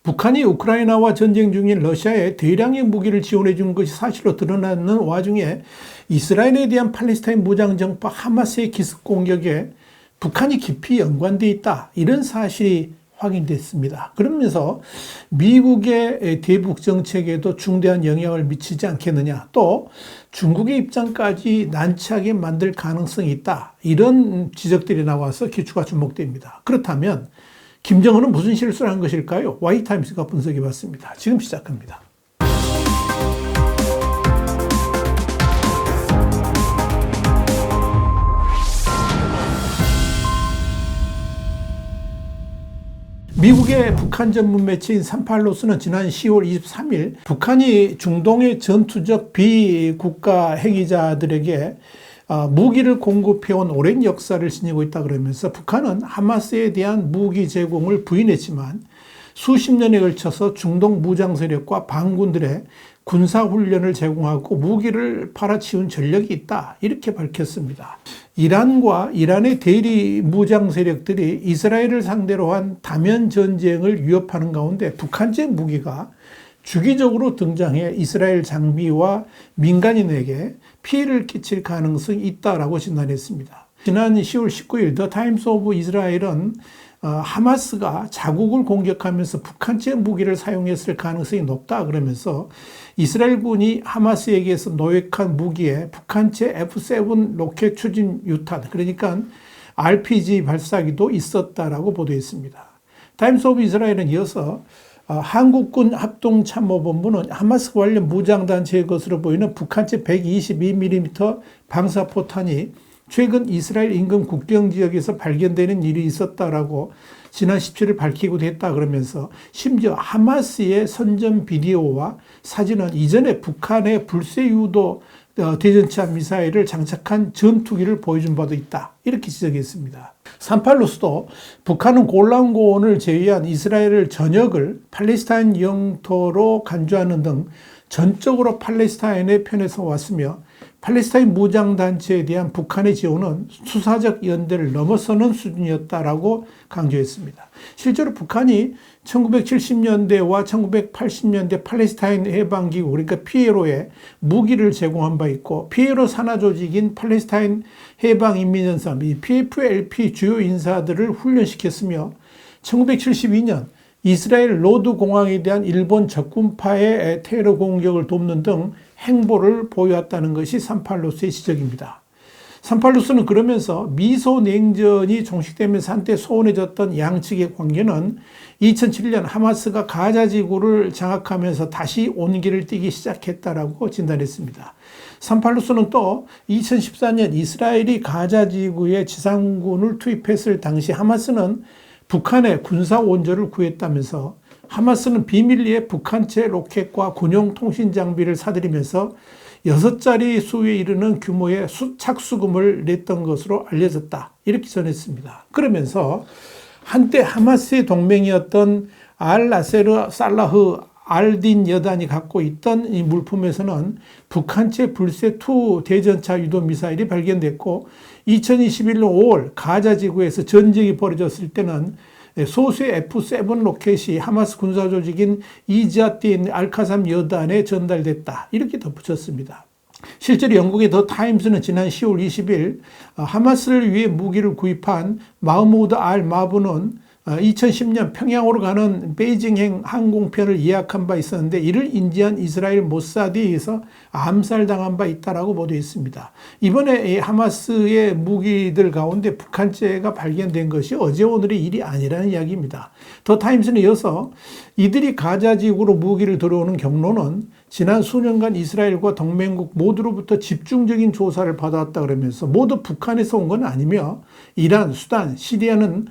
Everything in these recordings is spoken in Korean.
북한이 우크라이나와 전쟁 중인 러시아에 대량의 무기를 지원해 준 것이 사실로 드러나는 와중에 이스라엘에 대한 팔레스타인 무장정파 하마스의 기습 공격에 북한이 깊이 연관되어 있다, 이런 사실이 확인됐습니다. 그러면서 미국의 대북 정책에도 중대한 영향을 미치지 않겠느냐, 또 중국의 입장까지 난처하게 만들 가능성이 있다, 이런 지적들이 나와서 기추가 주목됩니다. 그렇다면 김정은은 무슨 실수를 한 것일까요? Y타임스가 분석해 봤습니다. 지금 시작합니다. 미국의 북한 전문 매체인 38로스는 지난 10월 23일 북한이 중동의 전투적 비국가 행위자들에게 무기를 공급해온 오랜 역사를 지니고 있다 그러면서 북한은 하마스에 대한 무기 제공을 부인했지만 수십 년에 걸쳐서 중동 무장 세력과 반군들의 군사훈련을 제공하고 무기를 팔아치운 전력이 있다, 이렇게 밝혔습니다. 이란과 이란의 대리 무장 세력들이 이스라엘을 상대로 한 다면 전쟁을 위협하는 가운데 북한제 무기가 주기적으로 등장해 이스라엘 장비와 민간인에게 피해를 끼칠 가능성이 있다라고 진단했습니다. 지난 10월 19일 더 타임스 오브 이스라엘은 하마스가 자국을 공격하면서 북한제 무기를 사용했을 가능성이 높다 그러면서 이스라엘군이 하마스에게서 노획한 무기에 북한제 F-7 로켓 추진 유탄, 그러니까 RPG 발사기도 있었다라고 보도했습니다. 타임스 오브 이스라엘은 이어서 한국군 합동참모본부는 하마스 관련 무장단체의 것으로 보이는 북한제 122mm 방사포탄이 최근 이스라엘 인근 국경지역에서 발견되는 일이 있었다라고 지난 17일 밝히기도 했다 그러면서 심지어 하마스의 선전 비디오와 사진은 이전에 북한의 불세유도 대전차 미사일을 장착한 전투기를 보여준 바도 있다, 이렇게 지적했습니다. 38로스도 북한은 골란 고원을 제외한 이스라엘 전역을 팔레스타인 영토로 간주하는 등 전적으로 팔레스타인의 편에 서 왔으며 팔레스타인 무장단체에 대한 북한의 지원은 수사적 연대를 넘어서는 수준이었다라고 강조했습니다. 실제로 북한이 1970년대와 1980년대 팔레스타인 해방기구, 그러니까 PLO에 무기를 제공한 바 있고, PLO 산하 조직인 팔레스타인 해방인민연합, PFLP 주요 인사들을 훈련시켰으며 1972년 이스라엘 로드 공항에 대한 일본 적군파의 테러 공격을 돕는 등 행보를 보여왔다는 것이 38로스의 지적입니다. 38로스는 그러면서 미소 냉전이 종식되면서 한때 소원해졌던 양측의 관계는 2007년 하마스가 가자 지구를 장악하면서 다시 온기를 띠기 시작했다라고 진단했습니다. 38로스는 또 2014년 이스라엘이 가자 지구에 지상군을 투입했을 당시 하마스는 북한의 군사 원조를 구했다면서 하마스는 비밀리에 북한제 로켓과 군용 통신 장비를 사들이면서 6자리 수에 이르는 규모의 착수금을 냈던 것으로 알려졌다, 이렇게 전했습니다. 그러면서 한때 하마스의 동맹이었던 알-나세르 살라흐 알딘 여단이 갖고 있던 이 물품에서는 북한제 불세2 대전차 유도 미사일이 발견됐고 2021년 5월 가자 지구에서 전쟁이 벌어졌을 때는 소수의 F-7 로켓이 하마스 군사 조직인 이지아딘 알카삼 여단에 전달됐다, 이렇게 덧붙였습니다. 실제로 영국의 더 타임스는 지난 10월 20일 하마스를 위해 무기를 구입한 마흐무드 알 마부는 2010년 평양으로 가는 베이징행 항공편을 예약한 바 있었는데 이를 인지한 이스라엘 모사드에 의해서 암살당한 바 있다라고 보도했습니다. 이번에 하마스의 무기들 가운데 북한제가 발견된 것이 어제 오늘의 일이 아니라는 이야기입니다. 더 타임스는 이어서 이들이 가자 지구로 무기를 들어오는 경로는 지난 수년간 이스라엘과 동맹국 모두로부터 집중적인 조사를 받아왔다 그러면서 모두 북한에서 온 건 아니며 이란, 수단, 시리아는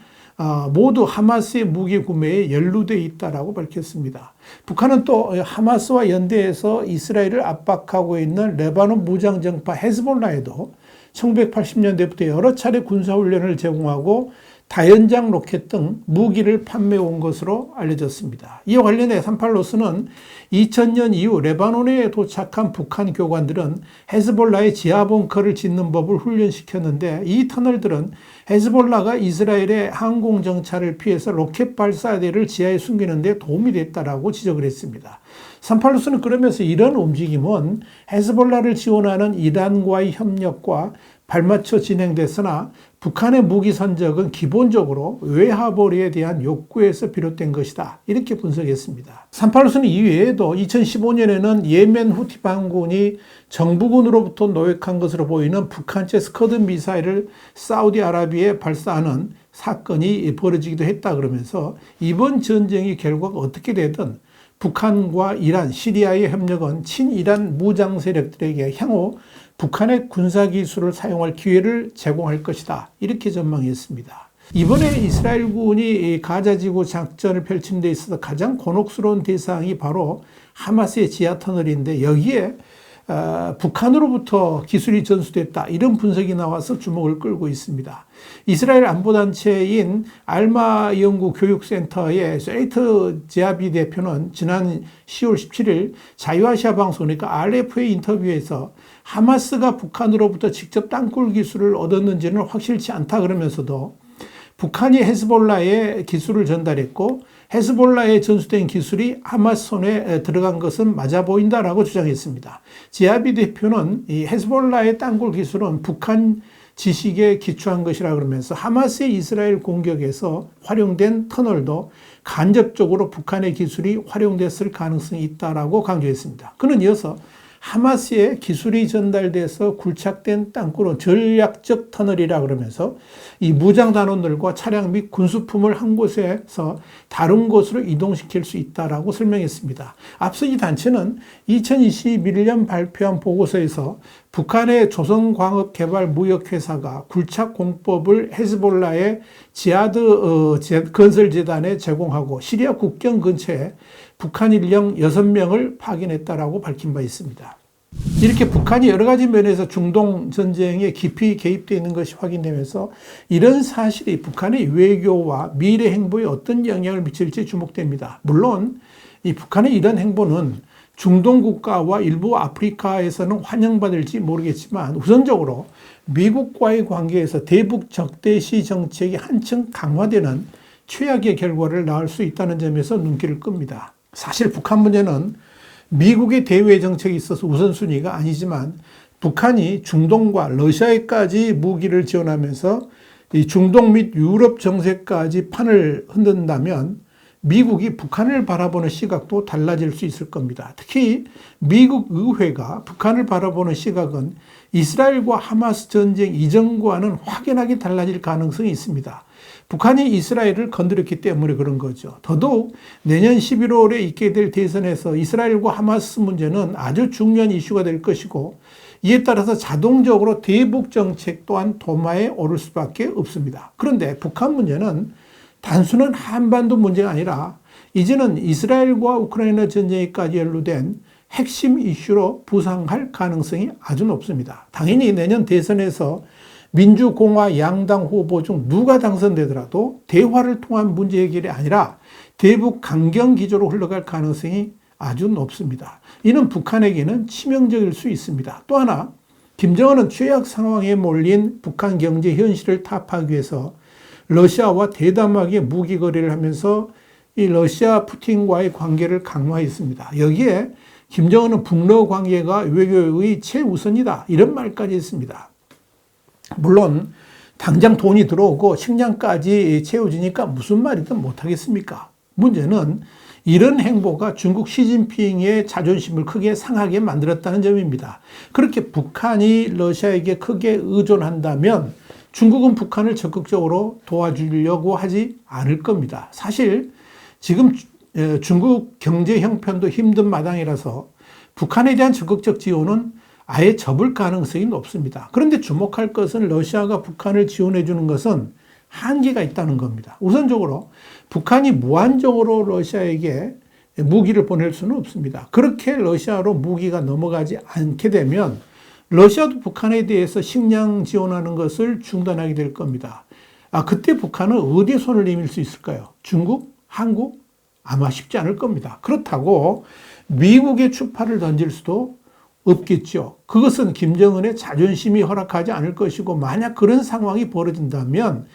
모두 하마스의 무기 구매에 연루되어 있다라고 밝혔습니다. 북한은 또 하마스와 연대해서 이스라엘을 압박하고 있는 레바논 무장정파 헤즈볼라에도 1980년대부터 여러 차례 군사훈련을 제공하고 다연장 로켓 등 무기를 판매해 온 것으로 알려졌습니다. 이와 관련해 삼팔로스는 2000년 이후 레바논에 도착한 북한 교관들은 헤즈볼라의 지하 벙커를 짓는 법을 훈련시켰는데, 이 터널들은 헤즈볼라가 이스라엘의 항공 정찰을 피해서 로켓 발사대를 지하에 숨기는 데 도움이 됐다라고 지적을 했습니다. 삼팔로스는 그러면서 이런 움직임은 헤즈볼라를 지원하는 이란과의 협력과 발맞춰 진행됐으나 북한의 무기 선적은 기본적으로 외화벌이에 대한 욕구에서 비롯된 것이다, 이렇게 분석했습니다. 삼팔로스는 이외에도 2015년에는 예멘 후티 반군이 정부군으로부터 노획한 것으로 보이는 북한제 스커드 미사일을 사우디아라비아에 발사하는 사건이 벌어지기도 했다 그러면서, 이번 전쟁의 결과가 어떻게 되든 북한과 이란, 시리아의 협력은 친이란 무장 세력들에게 향후 북한의 군사기술을 사용할 기회를 제공할 것이다, 이렇게 전망했습니다. 이번에 이스라엘군이 가자지구 작전을 펼친 데 있어서 가장 곤혹스러운 대상이 바로 하마스의 지하터널인데, 여기에 북한으로부터 기술이 전수됐다, 이런 분석이 나와서 주목을 끌고 있습니다. 이스라엘 안보단체인 알마 연구교육센터의 세이트 제아비 대표는 지난 10월 17일 자유아시아 방송, 그러니까 RFA 인터뷰에서 하마스가 북한으로부터 직접 땅굴 기술을 얻었는지는 확실치 않다 그러면서도, 북한이 헤즈볼라에 기술을 전달했고 헤즈볼라에 전수된 기술이 하마스 손에 들어간 것은 맞아 보인다라고 주장했습니다. 지아비 대표는 이 헤즈볼라의 땅굴 기술은 북한 지식에 기초한 것이라 그러면서 하마스의 이스라엘 공격에서 활용된 터널도 간접적으로 북한의 기술이 활용됐을 가능성이 있다라고 강조했습니다. 그는 이어서 하마스의 기술이 전달돼서 굴착된 땅굴은 전략적 터널이라 그러면서 이 무장 단원들과 차량 및 군수품을 한 곳에서 다른 곳으로 이동시킬 수 있다라고 설명했습니다. 앞서 이 단체는 2021년 발표한 보고서에서 북한의 조선광업개발무역회사가 굴착 공법을 헤즈볼라의 지하드 건설재단에 제공하고 시리아 국경 근처에 북한 인력 6명을 파견했다라고 밝힌 바 있습니다. 이렇게 북한이 여러 가지 면에서 중동 전쟁에 깊이 개입되어 있는 것이 확인되면서 이런 사실이 북한의 외교와 미래 행보에 어떤 영향을 미칠지 주목됩니다. 물론 이 북한의 이런 행보는 중동 국가와 일부 아프리카에서는 환영받을지 모르겠지만, 우선적으로 미국과의 관계에서 대북 적대시 정책이 한층 강화되는 최악의 결과를 낳을 수 있다는 점에서 눈길을 끕니다. 사실 북한 문제는 미국의 대외 정책이 있어서 우선순위가 아니지만, 북한이 중동과 러시아에까지 무기를 지원하면서 이 중동 및 유럽 정세까지 판을 흔든다면 미국이 북한을 바라보는 시각도 달라질 수 있을 겁니다. 특히 미국 의회가 북한을 바라보는 시각은 이스라엘과 하마스 전쟁 이전과는 확연하게 달라질 가능성이 있습니다. 북한이 이스라엘을 건드렸기 때문에 그런 거죠. 더더욱 내년 11월에 있게 될 대선에서 이스라엘과 하마스 문제는 아주 중요한 이슈가 될 것이고, 이에 따라서 자동적으로 대북 정책 또한 도마에 오를 수밖에 없습니다. 그런데 북한 문제는 단순한 한반도 문제가 아니라 이제는 이스라엘과 우크라이나 전쟁에까지 연루된 핵심 이슈로 부상할 가능성이 아주 높습니다. 당연히 내년 대선에서 민주공화 양당 후보 중 누가 당선되더라도 대화를 통한 문제 해결이 아니라 대북 강경 기조로 흘러갈 가능성이 아주 높습니다. 이는 북한에게는 치명적일 수 있습니다. 또 하나, 김정은은 최악 상황에 몰린 북한 경제 현실을 타파하기 위해서 러시아와 대담하게 무기 거래를 하면서 이 러시아 푸틴과의 관계를 강화했습니다. 여기에 김정은은 북러 관계가 외교의 최우선이다, 이런 말까지 했습니다. 물론 당장 돈이 들어오고 식량까지 채워지니까 무슨 말이든 못하겠습니까? 문제는 이런 행보가 중국 시진핑의 자존심을 크게 상하게 만들었다는 점입니다. 그렇게 북한이 러시아에게 크게 의존한다면 중국은 북한을 적극적으로 도와주려고 하지 않을 겁니다. 사실 지금 중국 경제 형편도 힘든 마당이라서 북한에 대한 적극적 지원은 아예 접을 가능성이 높습니다. 그런데 주목할 것은 러시아가 북한을 지원해 주는 것은 한계가 있다는 겁니다. 우선적으로 북한이 무한적으로 러시아에게 무기를 보낼 수는 없습니다. 그렇게 러시아로 무기가 넘어가지 않게 되면 러시아도 북한에 대해서 식량 지원하는 것을 중단하게 될 겁니다. 그때 북한은 어디에 손을 내밀 수 있을까요? 중국? 한국? 아마 쉽지 않을 겁니다. 그렇다고 미국의 추파를 던질 수도 없겠죠. 그것은 김정은의 자존심이 허락하지 않을 것이고, 만약 그런 상황이 벌어진다면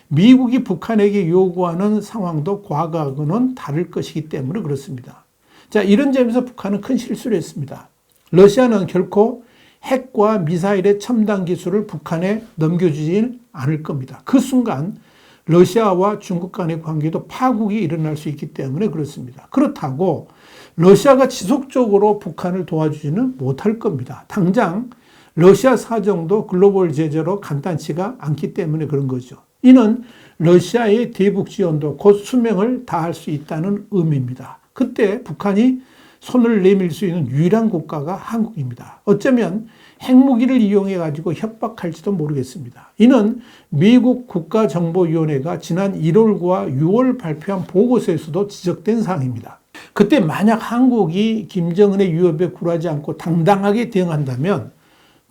미국이 북한에게 요구하는 상황도 과거하고는 다를 것이기 때문에 그렇습니다. 자, 이런 점에서 북한은 큰 실수를 했습니다. 러시아는 결코 핵과 미사일의 첨단 기술을 북한에 넘겨주지는 않을 겁니다. 그 순간 러시아와 중국 간의 관계도 파국이 일어날 수 있기 때문에 그렇습니다. 그렇다고 러시아가 지속적으로 북한을 도와주지는 못할 겁니다. 당장 러시아 사정도 글로벌 제재로 간단치가 않기 때문에 그런 거죠. 이는 러시아의 대북 지원도 곧 수명을 다할 수 있다는 의미입니다. 그때 북한이 손을 내밀 수 있는 유일한 국가가 한국입니다. 어쩌면 핵무기를 이용해 가지고 협박할지도 모르겠습니다. 이는 미국 국가정보위원회가 지난 1월과 6월 발표한 보고서에서도 지적된 사항입니다. 그때 만약 한국이 김정은의 위협에 굴하지 않고 당당하게 대응한다면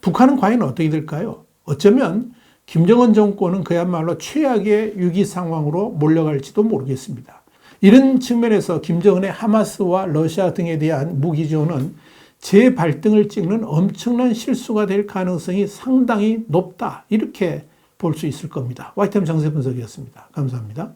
북한은 과연 어떻게 될까요? 어쩌면 김정은 정권은 그야말로 최악의 위기 상황으로 몰려갈지도 모르겠습니다. 이런 측면에서 김정은의 하마스와 러시아 등에 대한 무기 지원은 재발등을 찍는 엄청난 실수가 될 가능성이 상당히 높다, 이렇게 볼 수 있을 겁니다. 와이타임 정세 분석이었습니다. 감사합니다.